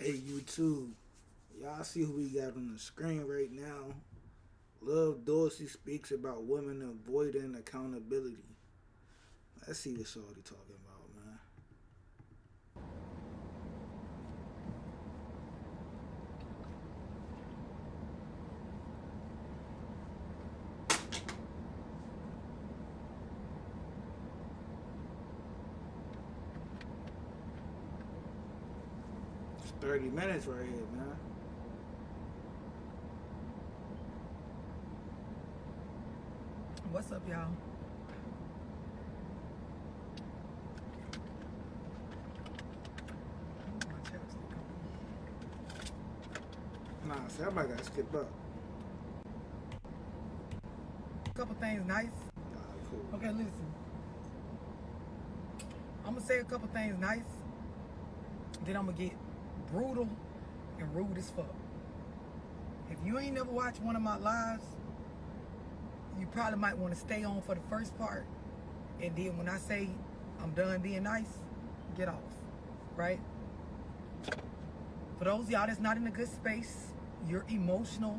Hey, YouTube, y'all see who we got on the screen right now? Love Dorsey speaks about women avoiding accountability. Let's see what Shorty talking about, man. It's 30 minutes right here, man. What's up, y'all? Nah, somebody gotta skip up. Couple things nice. Nah, cool. Okay, listen. I'm gonna say a couple things nice. Then I'm gonna get brutal and rude as fuck. If you ain't never watched one of my lives, you probably might want to stay on for the first part. And then when I say I'm done being nice, get off. Right? For those of y'all that's not in a good space, you're emotional,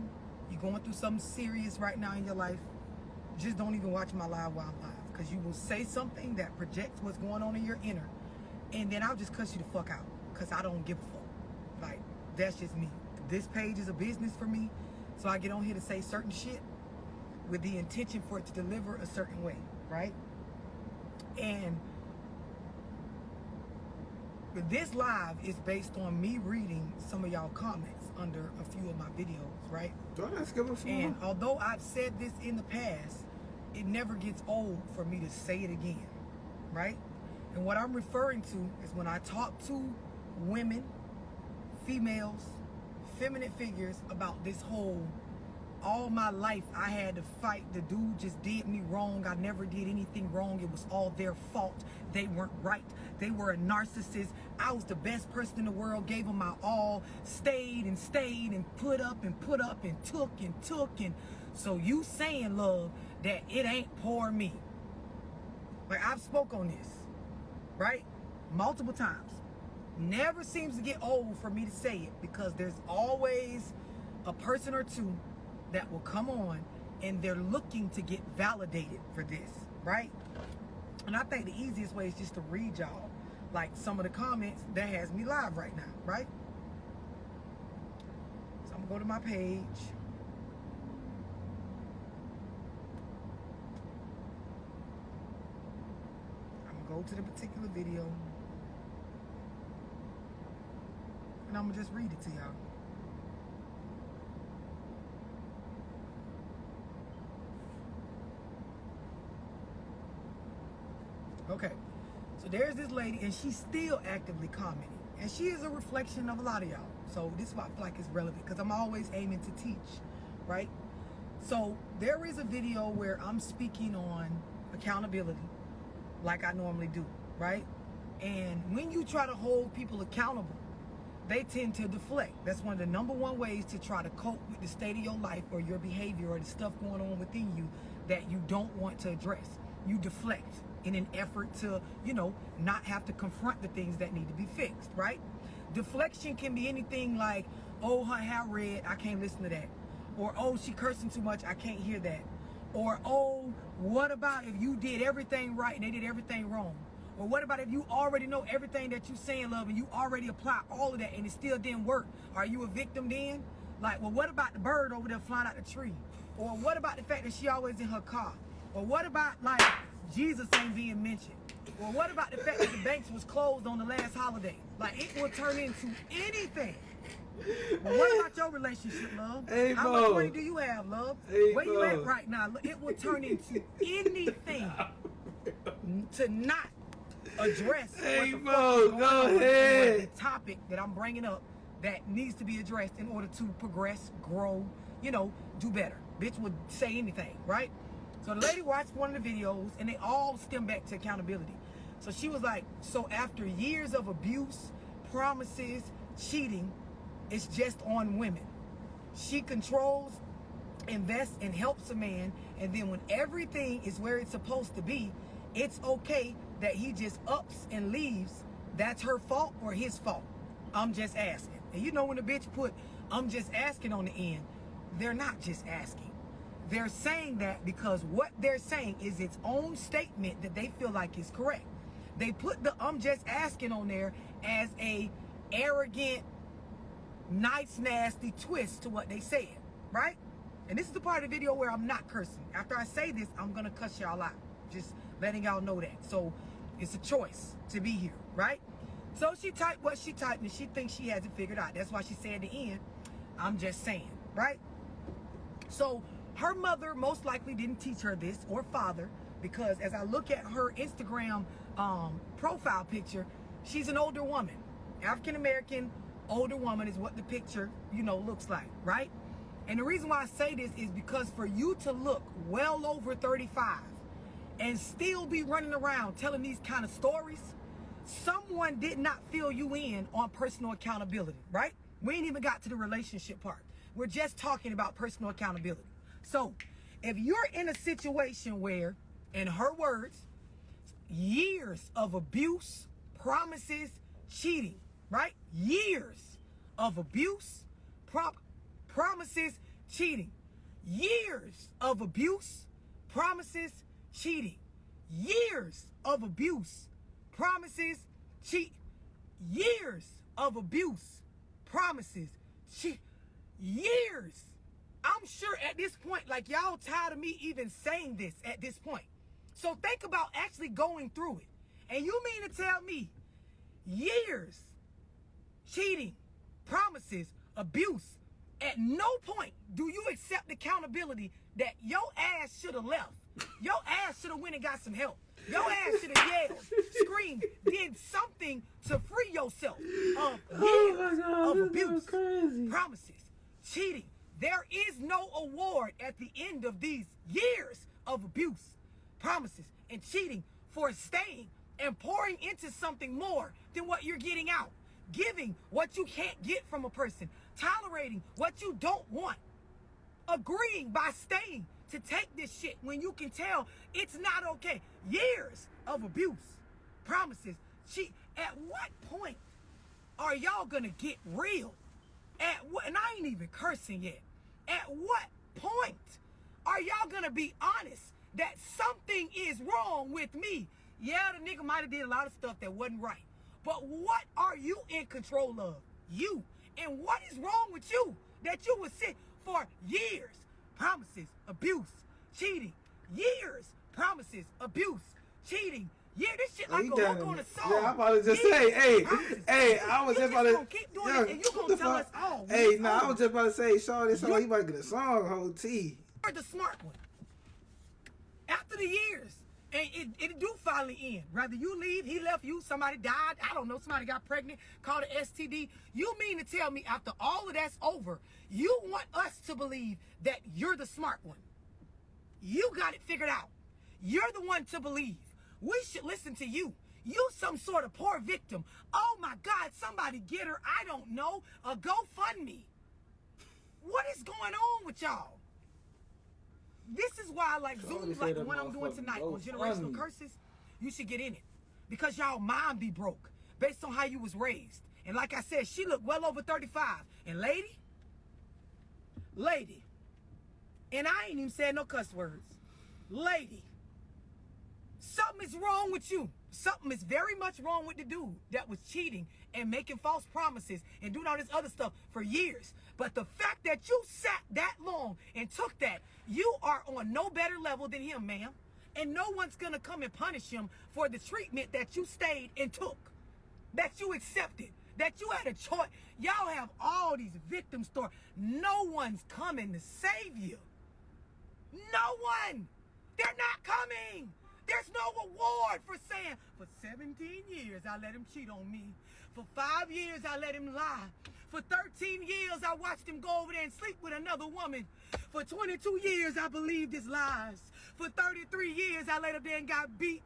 you're going through something serious right now in your life, just don't even watch my live while I'm live. Because you will say something that projects what's going on in your inner. And then I'll just cuss you the fuck out. Because I don't give a fuck. Like, that's just me. This page is a business for me. So I get on here to say certain shit with the intention for it to deliver a certain way. Right? And this live is based on me reading some of y'all comments under a few of my videos, right? And although I've said this in the past, it never gets old for me to say it again, right? And what I'm referring to is when I talk to women, females, feminine figures about this whole, all my life I had to fight, the dude just did me wrong, I never did anything wrong, it was all their fault, they weren't right, they were a narcissist, I was the best person in the world, gave them my all, stayed and put up and took and so you saying, love, that it ain't poor me. Like, I've spoke on this, right, multiple times. Never seems to get old for me to say it, because there's always a person or two that will come on and they're looking to get validated for this, right? And I think the easiest way is just to read y'all like some of the comments that has me live right now, right? So I'm gonna go to my page. I'm gonna go to the particular video and I'm gonna just read it to y'all. Okay, so there's this lady and she's still actively commenting, and she is a reflection of a lot of y'all. So this is why I feel like it's relevant, because I'm always aiming to teach, right? So there is a video where I'm speaking on accountability like I normally do, right? And when you try to hold people accountable, they tend to deflect. That's one of the #1 ways to try to cope with the state of your life or your behavior or the stuff going on within you that you don't want to address. You deflect in an effort to, not have to confront the things that need to be fixed, right? Deflection can be anything like, oh, her hair red, I can't listen to that. Or, oh, she cursing too much, I can't hear that. Or, oh, what about if you did everything right and they did everything wrong? Or what about if you already know everything that you saying, love, and you already apply all of that and it still didn't work? Are you a victim then? Like, well, what about the bird over there flying out the tree? Or what about the fact that she always in her car? Or what about, like, Jesus ain't being mentioned? Or what about the fact that the banks was closed on the last holiday? Like, it will turn into anything. But what about your relationship, love? Hey, how much money do you have, love? Hey, where you at right now? It will turn into anything to not address what the fuck is going on with the topic that I'm bringing up that needs to be addressed in order to progress, grow, do better. Bitch would say anything, right? So the lady watched one of the videos and they all stem back to accountability. So she was like, so after years of abuse, promises, cheating, it's just on women. She controls, invests, and helps a man, and then when everything is where it's supposed to be, it's okay that he just ups and leaves. That's her fault or his fault? I'm just asking. And you know when the bitch put, I'm just asking on the end, they're not just asking. They're saying that because what they're saying is its own statement that they feel like is correct. They put the I'm just asking on there as a arrogant, nice, nasty twist to what they said, right? And this is the part of the video where I'm not cursing. After I say this, I'm gonna cuss y'all out. Just letting y'all know that. So it's a choice to be here, right? So she typed what she typed and she thinks she has it figured out. That's why she said at the end, I'm just saying, right? So her mother most likely didn't teach her this, or father, because as I look at her Instagram profile picture, she's an older woman. African-American, older woman is what the picture, looks like, right? And the reason why I say this is because for you to look well over 35 and still be running around telling these kind of stories, someone did not fill you in on personal accountability, right? We ain't even got to the relationship part. We're just talking about personal accountability. So if you're in a situation where, in her words, years of abuse, promises, cheating, right? Years of abuse, promises, cheating. Years of abuse, promises, cheating. Years of abuse, promises, cheat. Years of abuse, promises, cheat. Years. I'm sure at this point, like y'all tired of me even saying this at this point. So think about actually going through it. And you mean to tell me years, cheating, promises, abuse, at no point do you accept accountability that your ass should have left. Your ass should have went and got some help. Your ass should have yelled, screamed, did something to free yourself of years of abuse, promises, cheating. There is no award at the end of these years of abuse, promises, and cheating for staying and pouring into something more than what you're getting out. Giving what you can't get from a person. Tolerating what you don't want. Agreeing by staying to take this shit when you can tell it's not okay. Years of abuse, promises, cheat. At what point are y'all gonna get real? At what, and I ain't even cursing yet. At what point are y'all gonna be honest that something is wrong with me? Yeah, the nigga might have did a lot of stuff that wasn't right. But what are you in control of? You. And what is wrong with you that you would sit for years? Promises, abuse, cheating. Years, promises, abuse, cheating. Yeah, this shit like a hook on a song. Yeah, I'm about to just say, hey, I was just about to keep doing it, and you gonna tell us all. Hey, no, I was just about to say, Shaw, this song, he about to get a song, whole T. You're the smart one. After the years, and it do finally end. Rather you leave, he left you, somebody died, I don't know, somebody got pregnant, called an STD. You mean to tell me after all of that's over, you want us to believe that you're the smart one? You got it figured out. You're the one to believe. We should listen to you. You some sort of poor victim. Oh my God, somebody get her, I don't know, a GoFundMe. What is going on with y'all? This is why I like Zooms like the one I'm doing tonight on generational curses. You should get in it. Because y'all mind be broke based on how you was raised. And like I said, she looked well over 35. And lady, and I ain't even said no cuss words. Lady, something is wrong with you. Something is very much wrong with the dude that was cheating and making false promises and doing all this other stuff for years. But the fact that you sat that long and took that, you are on no better level than him, ma'am. And no one's gonna come and punish him for the treatment that you stayed and took, that you accepted, that you had a choice. Y'all have all these victim stories. No one's coming to save you. No one. They're not coming. There's no reward for saying, for 17 years I let him cheat on me. For 5 years I let him lie. For 13 years I watched him go over there and sleep with another woman. For 22 years I believed his lies. For 33 years I let him there and got beat.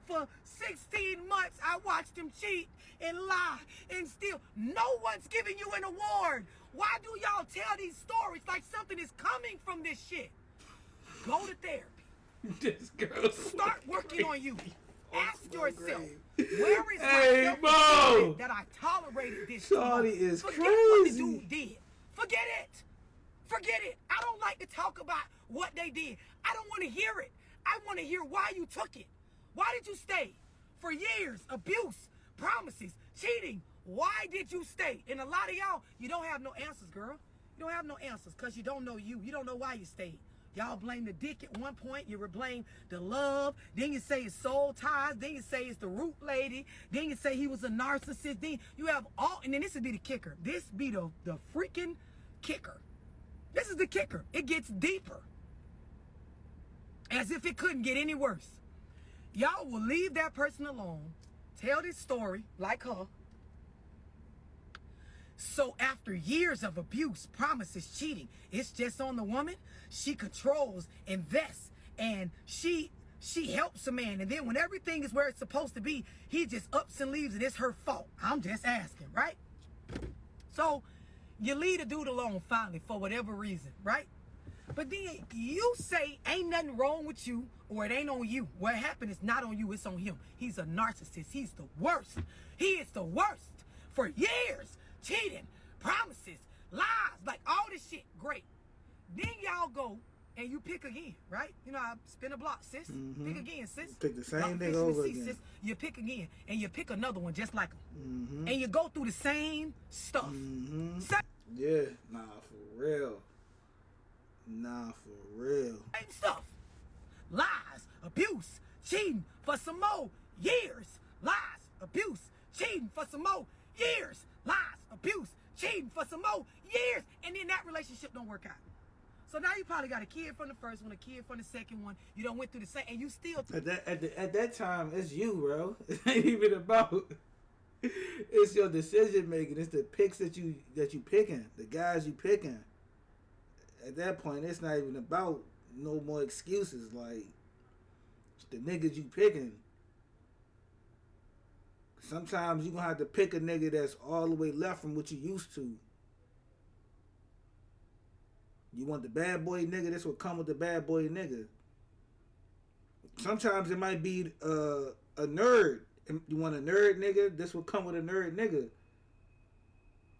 For 16 months I watched him cheat and lie and steal. No one's giving you an award. Why do y'all tell these stories like something is coming from this shit? Go to therapy. This girl. Start working on you. Ask yourself, where is Hey, my Mo! that I tolerated this? Shorty is Forget what the crazy. dude did. Forget it. Forget it. I don't like to talk about what they did. I don't want to hear it. I want to hear why you took it. Why did you stay? For years, abuse, promises, cheating. Why did you stay? And a lot of y'all, you don't have no answers, girl. You don't have no answers because you don't know you. You don't know why you stayed. Y'all blame the dick at one point. You blame the love. Then you say it's soul ties. Then you say it's the root lady. Then you say he was a narcissist. Then you have all, and then this would be the kicker. This be the freaking kicker. This is the kicker. It gets deeper. As if it couldn't get any worse. Y'all will leave that person alone, tell this story like her. So after years of abuse, promises, cheating, it's just on the woman. She controls, invests, and she helps a man. And then when everything is where it's supposed to be, he just ups and leaves and it's her fault. I'm just asking, right? So you leave the dude alone finally for whatever reason, right? But then you say ain't nothing wrong with you or it ain't on you. What happened is not on you, it's on him. He's a narcissist. He's the worst. He is the worst. For years, cheating, promises, lies, like all this shit, great. Then y'all go and you pick again, right? You know, I spin a block, sis. Pick again, sis. Pick the same nigga over again. Sis. You pick again and you pick another one just like him. And you go through the same stuff. Yeah, nah, for real. Nah, for real. Same stuff. Lies, abuse, cheating for some more years. Lies, abuse, cheating for some more years. Lies, abuse, cheating for some more years. And then that relationship don't work out. So now you probably got a kid from the first one, a kid from the second one. You don't went through the same, and you still. At that time, it's you, bro. It ain't even about. It's your decision making. It's the picks that you picking, the guys you picking. At that point, it's not even about no more excuses. Like, it's the niggas you picking. Sometimes you gonna have to pick a nigga that's all the way left from what you used to. You want the bad boy nigga, this will come with the bad boy nigga. Sometimes it might be a nerd. You want a nerd nigga, this will come with a nerd nigga.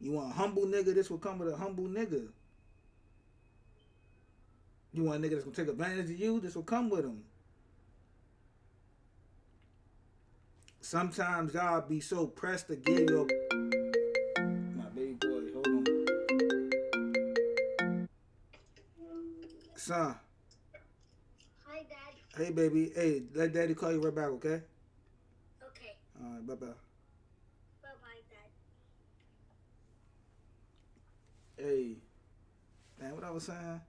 You want a humble nigga, this will come with a humble nigga. You want a nigga that's gonna take advantage of you, this will come with him. Sometimes y'all be so pressed to give your... My baby boy, hold on. Son. Hi, Dad. Hey, baby. Hey, let Daddy call you right back, okay? Okay. All right, bye-bye. Bye-bye, Dad. Hey. Man, what I was saying?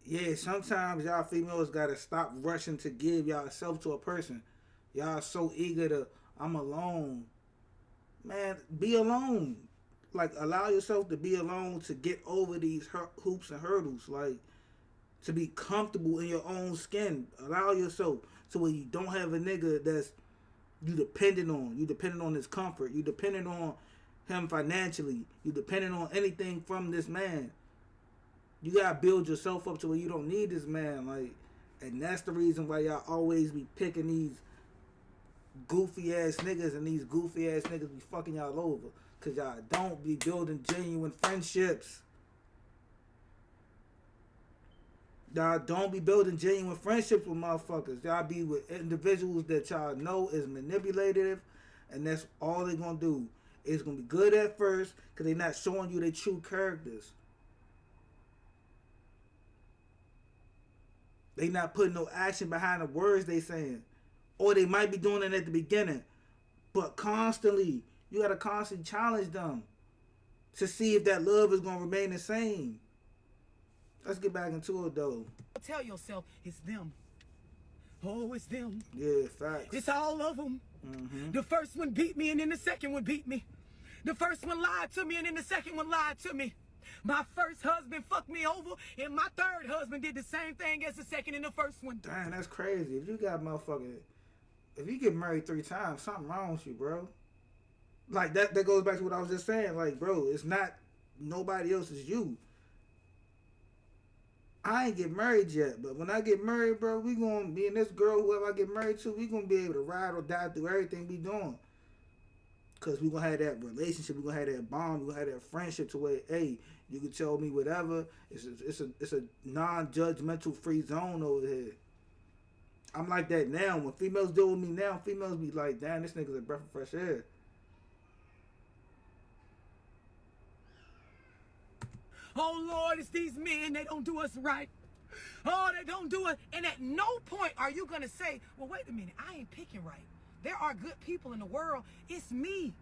Yeah, sometimes y'all females gotta stop rushing to give yourself to a person. Y'all so eager to, I'm alone. Man, be alone. Like, allow yourself to be alone to get over these hoops and hurdles. Like, to be comfortable in your own skin. Allow yourself so when you don't have a nigga that's you dependent on. You dependent on his comfort. You dependent on him financially. You dependent on anything from this man. You gotta build yourself up to where you don't need this man. Like, and that's the reason why y'all always be picking these goofy ass niggas, and these goofy ass niggas be fucking y'all over. Cause y'all don't be building genuine friendships. Y'all don't be building genuine friendships with motherfuckers. Y'all be with individuals that y'all know is manipulative, and that's all they gonna do. It's gonna be good at first, cause they not showing you their true characters. They not putting no action behind the words they saying. Or they might be doing it at the beginning. But constantly, you gotta constantly challenge them to see if that love is gonna remain the same. Let's get back into it though. Tell yourself it's them. Oh, it's them. Yeah, facts. It's all of them. The first one beat me and then the second one beat me. The first one lied to me and then the second one lied to me. My first husband fucked me over and my third husband did the same thing as the second and the first one. Damn, that's crazy. If you got motherfucking... If you get married 3 times, something wrong with you, bro. Like, that goes back to what I was just saying. Like, bro, it's not nobody else, it's you. I ain't get married yet, but when I get married, bro, we gonna be and this girl, whoever I get married to, we gonna be able to ride or die through everything we doing. Cause we gonna have that relationship, we gonna have that bond, we gonna have that friendship to where, hey, you can tell me whatever. It's a non-judgmental free zone over here. I'm like that now. When females deal with me now, females be like, damn, this nigga's a breath of fresh air. Oh Lord, it's these men, they don't do us right. Oh, they don't do it. And at no point are you gonna say, well, wait a minute, I ain't picking right. There are good people in the world. It's me.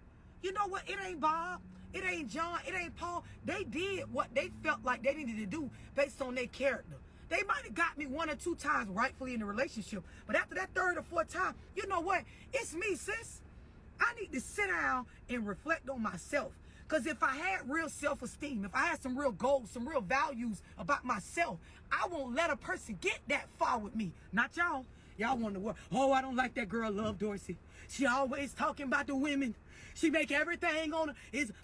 You know what? It ain't Bob. It ain't John. It ain't Paul. They did what they felt like they needed to do based on their character. They might have got me 1 or 2 times rightfully in the relationship. But after that 3rd or 4th time, you know what? It's me, sis. I need to sit down and reflect on myself. Because if I had real self-esteem, if I had some real goals, some real values about myself, I won't let a person get that far with me. Not y'all. Y'all want to work. Oh, I don't like that girl, Love Dorsey. She always talking about the women. She make everything on her.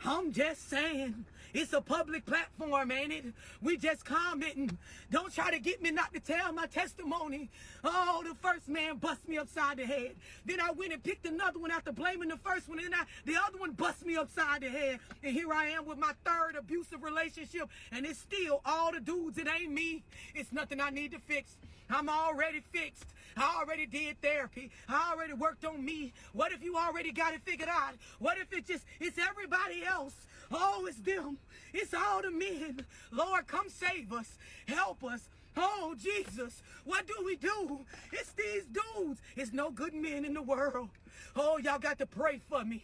I'm just saying. It's a public platform, ain't it? We just commenting. Don't try to get me not to tell my testimony. Oh, the first man bust me upside the head. Then I went and picked another one after blaming the first one. And then the other one bust me upside the head. And here I am with my 3rd abusive relationship. And it's still all the dudes. It ain't me. It's nothing I need to fix. I'm already fixed. I already did therapy. I already worked on me. What if you already got it figured out? What if it's everybody else? Oh, it's them. It's all the men. Lord, come save us. Help us. Oh, Jesus, what do we do? It's these dudes. It's no good men in the world. Oh, y'all got to pray for me.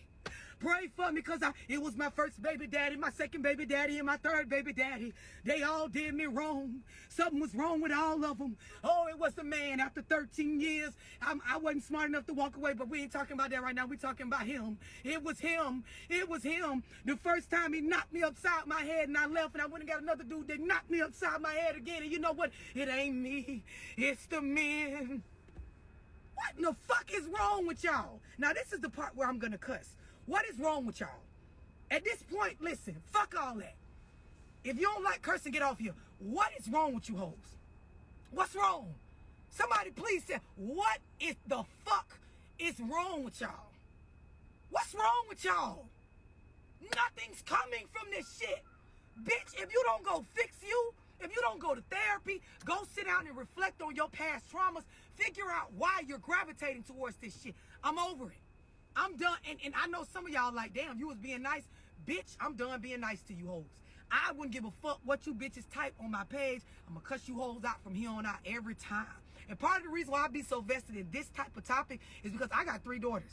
Pray for me, because it was my first baby daddy, my second baby daddy, and my 3rd baby daddy. They all did me wrong. Something was wrong with all of them. Oh, it was the man after 13 years. I wasn't smart enough to walk away, but we ain't talking about that right now. We talking about him. It was him. It was him. The first time he knocked me upside my head and I left, and I went and got another dude that knocked me upside my head again. And you know what? It ain't me. It's the men. What in the fuck is wrong with y'all? Now, this is the part where I'm going to cuss. What is wrong with y'all? At this point, listen, fuck all that. If you don't like cursing, get off here. What is wrong with you hoes? What's wrong? Somebody please say, what is the fuck is wrong with y'all? What's wrong with y'all? Nothing's coming from this shit. Bitch, if you don't go fix you, if you don't go to therapy, go sit down and reflect on your past traumas, figure out why you're gravitating towards this shit. I'm over it. I'm done. And I know some of y'all like, damn, you was being nice. Bitch, I'm done being nice to you hoes. I wouldn't give a fuck what you bitches type on my page. I'm going to cuss you hoes out from here on out every time. And part of the reason why I be so vested in this type of topic is because I got 3 daughters.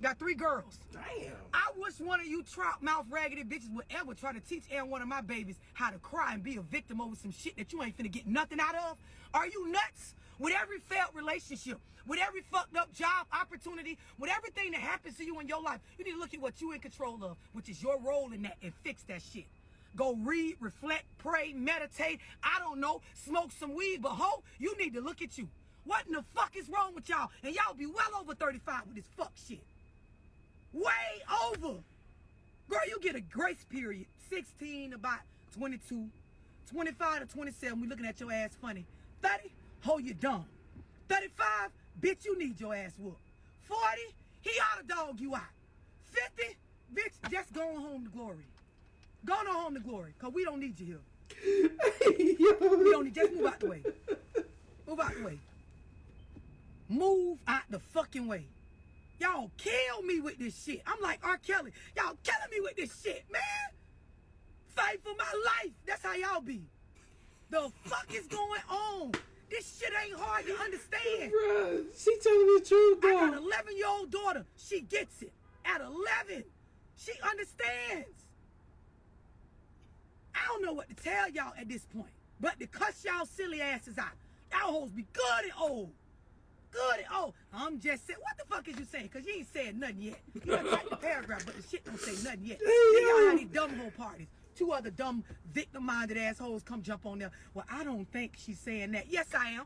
Got 3 girls. Damn. I wish one of you trout mouth raggedy bitches would ever try to teach one of my babies how to cry and be a victim over some shit that you ain't finna get nothing out of. Are you nuts? With every failed relationship, with every fucked up job opportunity, with everything that happens to you in your life, you need to look at what you in control of, which is your role in that, and fix that shit. Go read, reflect, pray, meditate, I don't know, smoke some weed, but ho, you need to look at you. What in the fuck is wrong with y'all? And y'all be well over 35 with this fuck shit. Way over. Girl, you get a grace period. 16, about 22, 25 to 27, we looking at your ass funny. 30, ho, you dumb. 35, bitch, you need your ass whooped. 40, he ought to dog you out. 50, bitch, just going home to glory. Going on home to glory, because we don't need you here. We don't need, just move out the way. Move out the way. Move out the fucking way. Y'all kill me with this shit. I'm like R. Kelly. Y'all killing me with this shit, man. Fight for my life. That's how y'all be. The fuck is going on? This shit ain't hard to understand. Bruh, she telling the truth, though. I got an 11-year-old daughter. She gets it. At 11, she understands. I don't know what to tell y'all at this point, but to cuss y'all silly asses out. Y'all hoes be good and old. Good and old. I'm just saying, what the fuck is you saying? Because you ain't said nothing yet. You done typed the paragraph, but the shit don't say nothing yet. Then y'all have these dumb hoe parties. 2 other dumb victim-minded assholes come jump on there. Well, I don't think she's saying that. Yes, I am.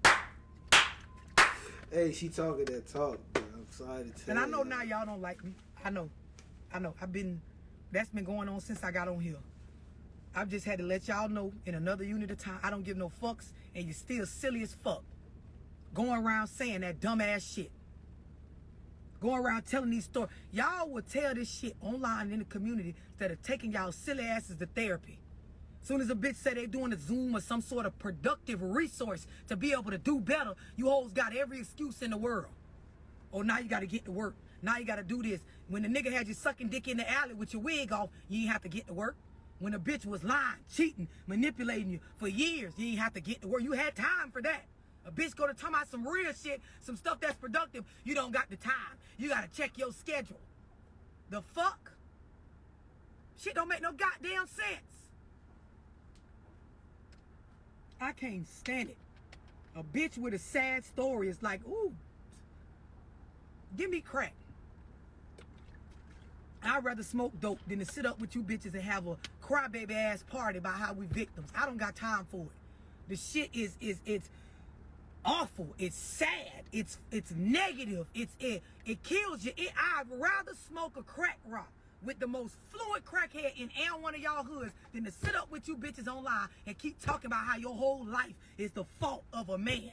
Hey, she talking that talk, bro. I'm sorry to tell you. And I know now y'all don't like me. I know. That's been going on since I got on here. I've just had to let y'all know in another unit of time, I don't give no fucks, and you're still silly as fuck. Going around saying that dumbass shit. Going around telling these stories. Y'all will tell this shit online in the community instead of taking y'all silly asses to therapy. Soon as a bitch say they doing a Zoom or some sort of productive resource to be able to do better, you hoes got every excuse in the world. Oh, now you got to get to work. Now you got to do this. When the nigga had you sucking dick in the alley with your wig off, you ain't have to get to work. When a bitch was lying, cheating, manipulating you for years, you ain't have to get to work. You had time for that. A bitch go to talk about some real shit, some stuff that's productive, you don't got the time. You got to check your schedule. The fuck? Shit don't make no goddamn sense. I can't stand it. A bitch with a sad story is like, ooh, give me crack. I'd rather smoke dope than to sit up with you bitches and have a crybaby ass party about how we victims. I don't got time for it. The shit is it's awful. It's sad. It's negative. It kills you. I'd rather smoke a crack rock with the most fluent crackhead in one of y'all hoods than to sit up with you bitches online and keep talking about how your whole life is the fault of a man.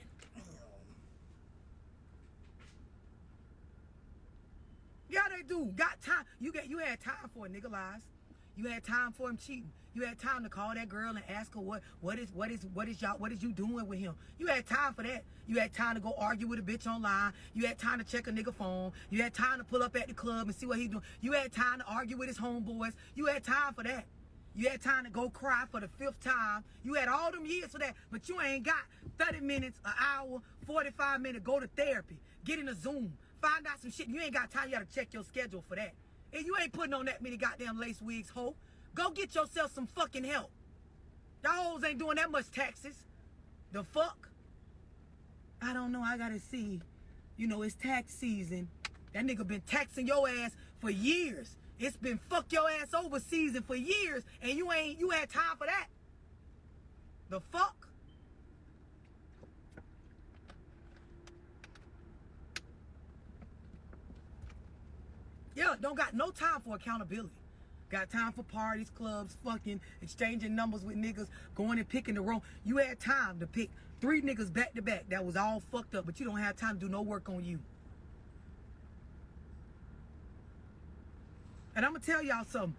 Yeah, they do. Got time. You had time for a nigga lies. You had time for him cheating. You had time to call that girl and ask her what is you doing with him. You had time for that. You had time to go argue with a bitch online. You had time to check a nigga phone. You had time to pull up at the club and see what he doing. You had time to argue with his homeboys. You had time for that. You had time to go cry for the 5th time. You had all them years for that, but you ain't got 30 minutes, an hour, 45 minutes, go to therapy, get in a Zoom, find out some shit. You ain't got time. You got to check your schedule for that. And you ain't putting on that many goddamn lace wigs, ho. Go get yourself some fucking help. Y'all hoes ain't doing that much taxes. The fuck? I don't know. I gotta see. You know, it's tax season. That nigga been taxing your ass for years. It's been fuck your ass over season for years, and you had time for that. The fuck? Yeah, don't got no time for accountability. Got time for parties, clubs, fucking, exchanging numbers with niggas, going and picking the wrong. You had time to pick 3 niggas back to back that was all fucked up, but you don't have time to do no work on you. And I'm gonna tell y'all something.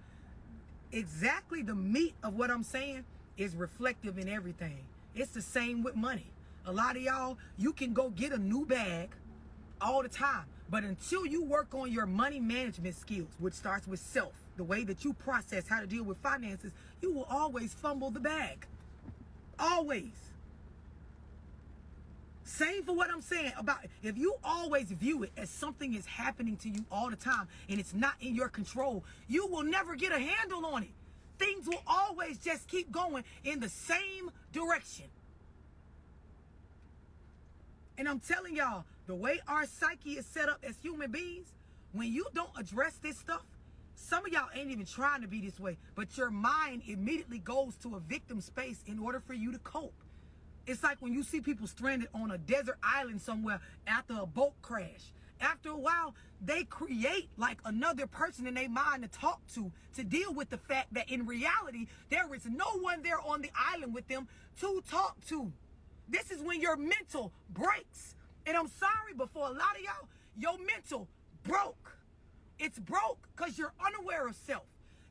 Exactly the meat of what I'm saying is reflective in everything. It's the same with money. A lot of y'all, you can go get a new bag all the time, but until you work on your money management skills, which starts with self, the way that you process how to deal with finances, you will always fumble the bag. Always. Same for what I'm saying about if you always view it as something is happening to you all the time and it's not in your control, you will never get a handle on it. Things will always just keep going in the same direction. And I'm telling y'all, the way our psyche is set up as human beings, when you don't address this stuff, some of y'all ain't even trying to be this way, but your mind immediately goes to a victim space in order for you to cope. It's like when you see people stranded on a desert island somewhere after a boat crash. After a while, they create like another person in their mind to talk to deal with the fact that in reality, there is no one there on the island with them to talk to. This is when your mental breaks. And I'm sorry, but for a lot of y'all, your mental broke. It's broke because you're unaware of self.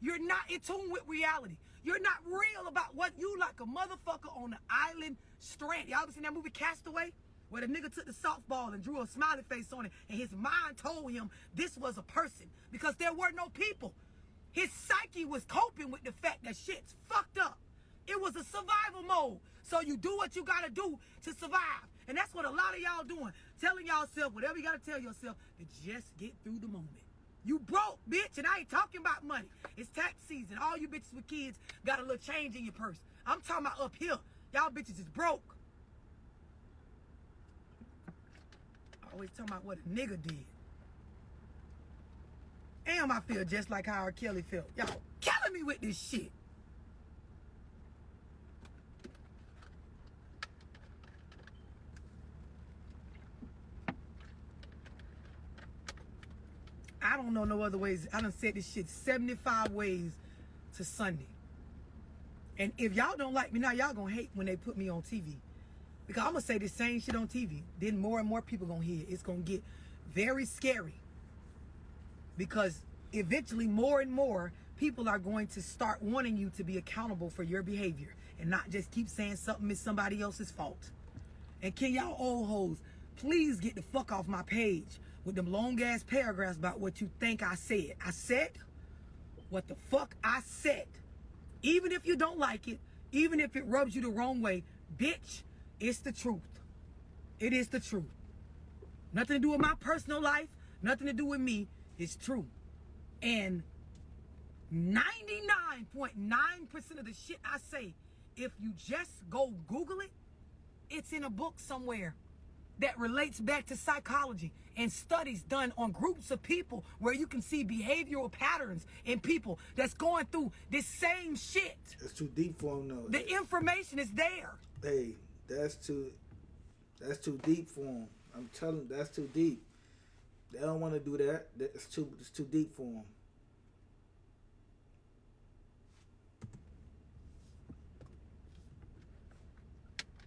You're not in tune with reality. You're not real about what you like a motherfucker on the island strand. Y'all ever seen that movie Castaway? Where the nigga took the softball and drew a smiley face on it, and his mind told him this was a person because there were no people. His psyche was coping with the fact that shit's fucked up. It was a survival mode. So you do what you gotta do to survive. And that's what a lot of y'all doing. Telling y'allself whatever you gotta tell yourself to just get through the moment. You broke, bitch, and I ain't talking about money. It's tax season. All you bitches with kids got a little change in your purse. I'm talking about up here. Y'all bitches is broke. Always talking about what a nigga did. Damn, I feel just like how R. Kelly felt. Y'all killing me with this shit. don't know no other ways. I done said this shit 75 ways to Sunday. And if y'all don't like me now, y'all gonna hate when they put me on TV. Because I'm gonna say the same shit on TV. Then more and more people gonna hear it. It's gonna get very scary. Because eventually more and more people are going to start wanting you to be accountable for your behavior and not just keep saying something is somebody else's fault. And can y'all old hoes please get the fuck off my page with them long ass paragraphs about what you think I said. I said what the fuck I said. Even if you don't like it, even if it rubs you the wrong way, bitch, it's the truth. It is the truth. Nothing to do with my personal life, nothing to do with me. It's true. And 99.9% of the shit I say, if you just go Google it, it's in a book somewhere that relates back to psychology and studies done on groups of people where you can see behavioral patterns in people that's going through this same shit. It's too deep for them, though. The information is there. Hey, that's too deep for them. I'm telling you, that's too deep. They don't want to do that. It's too deep for them.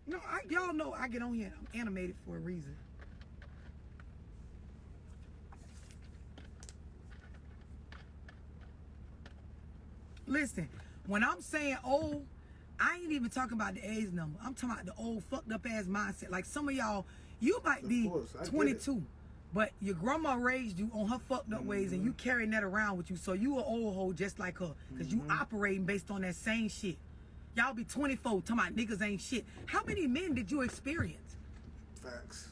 No, y'all know I get on here. I'm animated for a reason. Listen, when I'm saying old, I ain't even talking about the age number. I'm talking about the old fucked up ass mindset. Like some of y'all, you might be 22, but your grandma raised you on her fucked up ways and you carrying that around with you. So you an old hoe just like her because you operating based on that same shit. Y'all be 24 talking about niggas ain't shit. How many men did you experience? Facts.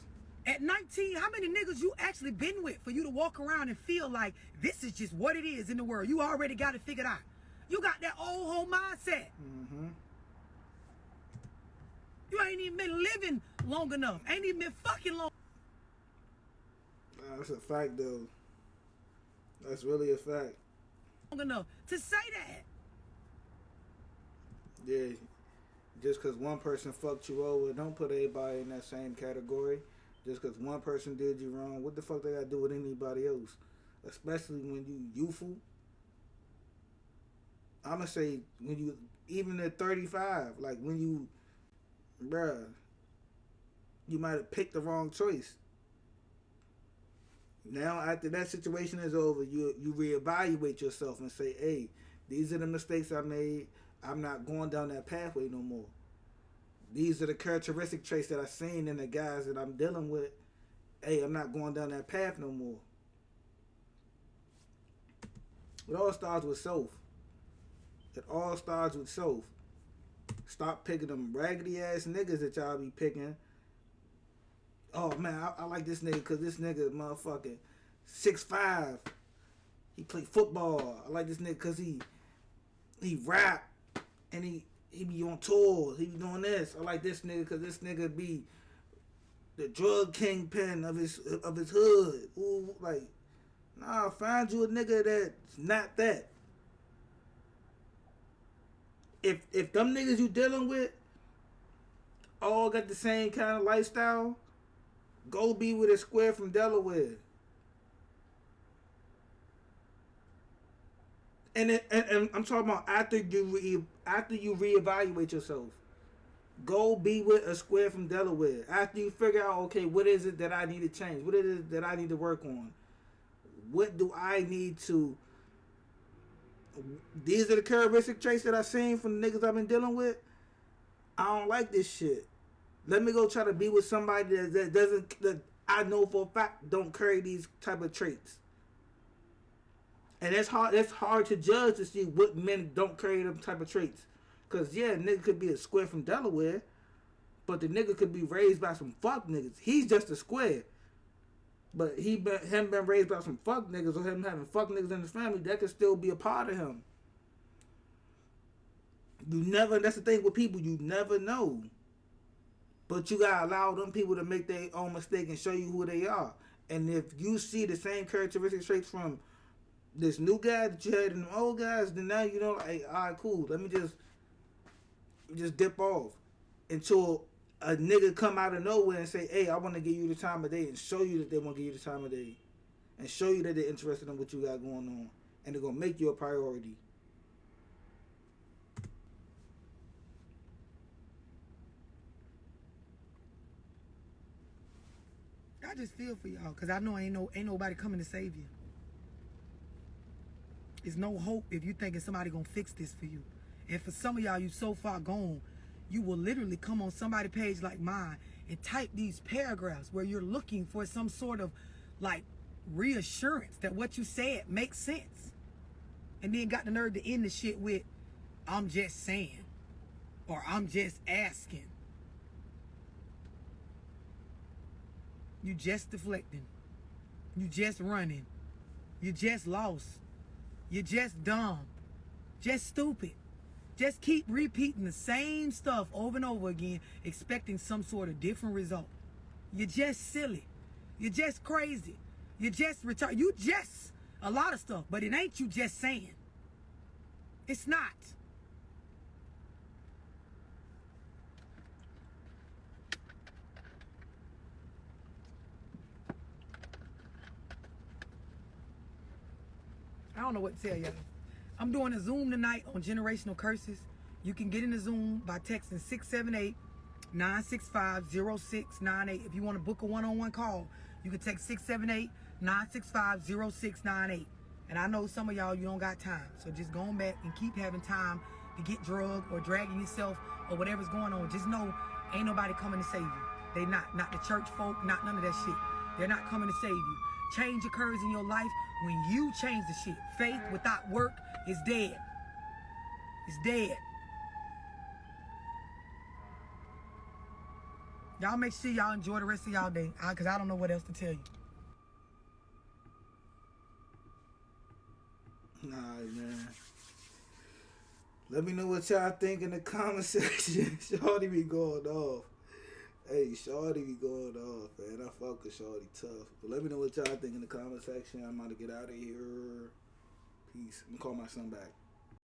At 19, how many niggas you actually been with for you to walk around and feel like this is just what it is in the world? You already got it figured out. You got that old hoe mindset. You ain't even been living long enough. Ain't even been fucking long. That's a fact, though. That's really a fact. Long enough to say that. Yeah, just because one person fucked you over, don't put everybody in that same category. Just because one person did you wrong, what the fuck they got to do with anybody else? Especially when you youthful. I'm going to say, when you, even at 35, like when you, bruh, you might have picked the wrong choice. Now, after that situation is over, you reevaluate yourself and say, hey, these are the mistakes I made. I'm not going down that pathway no more. These are the characteristic traits that I've seen in the guys that I'm dealing with. Hey, I'm not going down that path no more. It all starts with self. It all starts with self. Stop picking them raggedy ass niggas that y'all be picking. Oh man, I like this nigga because this nigga motherfucking 6'5". He play football. I like this nigga because he rap. And he be on tour. He be doing this. I like this nigga because this nigga be the drug kingpin of his hood. Ooh, like, nah, find you a nigga that's not that. If them niggas you dealing with all got the same kind of lifestyle, go be with a square from Delaware. And I'm talking about after you reevaluate yourself. Go be with a square from Delaware. After you figure out, okay, what is it that I need to change? What is it that I need to work on? What do I need to... These are the characteristic traits that I've seen from the niggas I've been dealing with. I don't like this shit. Let me go try to be with somebody that I know for a fact don't carry these type of traits. And that's hard to judge to see what men don't carry them type of traits. Because, yeah, nigga could be a square from Delaware, but the nigga could be raised by some fuck niggas. He's just a square. But him being raised by some fuck niggas or him having fuck niggas in his family, that could still be a part of him. That's the thing with people, you never know. But you gotta allow them people to make their own mistake and show you who they are. And if you see the same characteristic traits from this new guy that you had in the old guys, then now you know, like, all right, cool. Let me just dip off until a nigga come out of nowhere and say, hey, I want to give you the time of day and show you that they want to give you the time of day. and show you that they're interested in what you got going on, and they're gonna make you a priority. I just feel for y'all because I know ain't nobody coming to save you. There's no hope if you thinking somebody gonna fix this for you. And for some of y'all, you so far gone, you will literally come on somebody's page like mine and type these paragraphs where you're looking for some sort of like reassurance that what you said makes sense. And then got the nerve to end the shit with, I'm just saying, or I'm just asking. You just deflecting. You just running. You just lost. You just dumb. Just stupid. Just keep repeating the same stuff over and over again, expecting some sort of different result. You're just silly. You're just crazy. You're just retarded. You just a lot of stuff, but it ain't you just saying. It's not. I don't know what to tell y'all. I'm doing a Zoom tonight on generational curses. You can get in the Zoom by texting 678-965-0698. If you want to book a one-on-one call, you can text 678-965-0698. And I know some of y'all, you don't got time. So just going back and keep having time to get drugged or dragging yourself or whatever's going on. Just know ain't nobody coming to save you. They not the church folk, not none of that shit. They're not coming to save you. Change occurs in your life when you change the shit. Faith without work is dead. It's dead. Y'all make sure y'all enjoy the rest of y'all day, because I don't know what else to tell you. Nah, man. Let me know what y'all think in the comment section. Shorty be going off. Hey, Shorty be going off, man. I fuck with Shorty tough. But let me know what y'all think in the comment section. I'm about to get out of here. Peace. I'm gonna call my son back.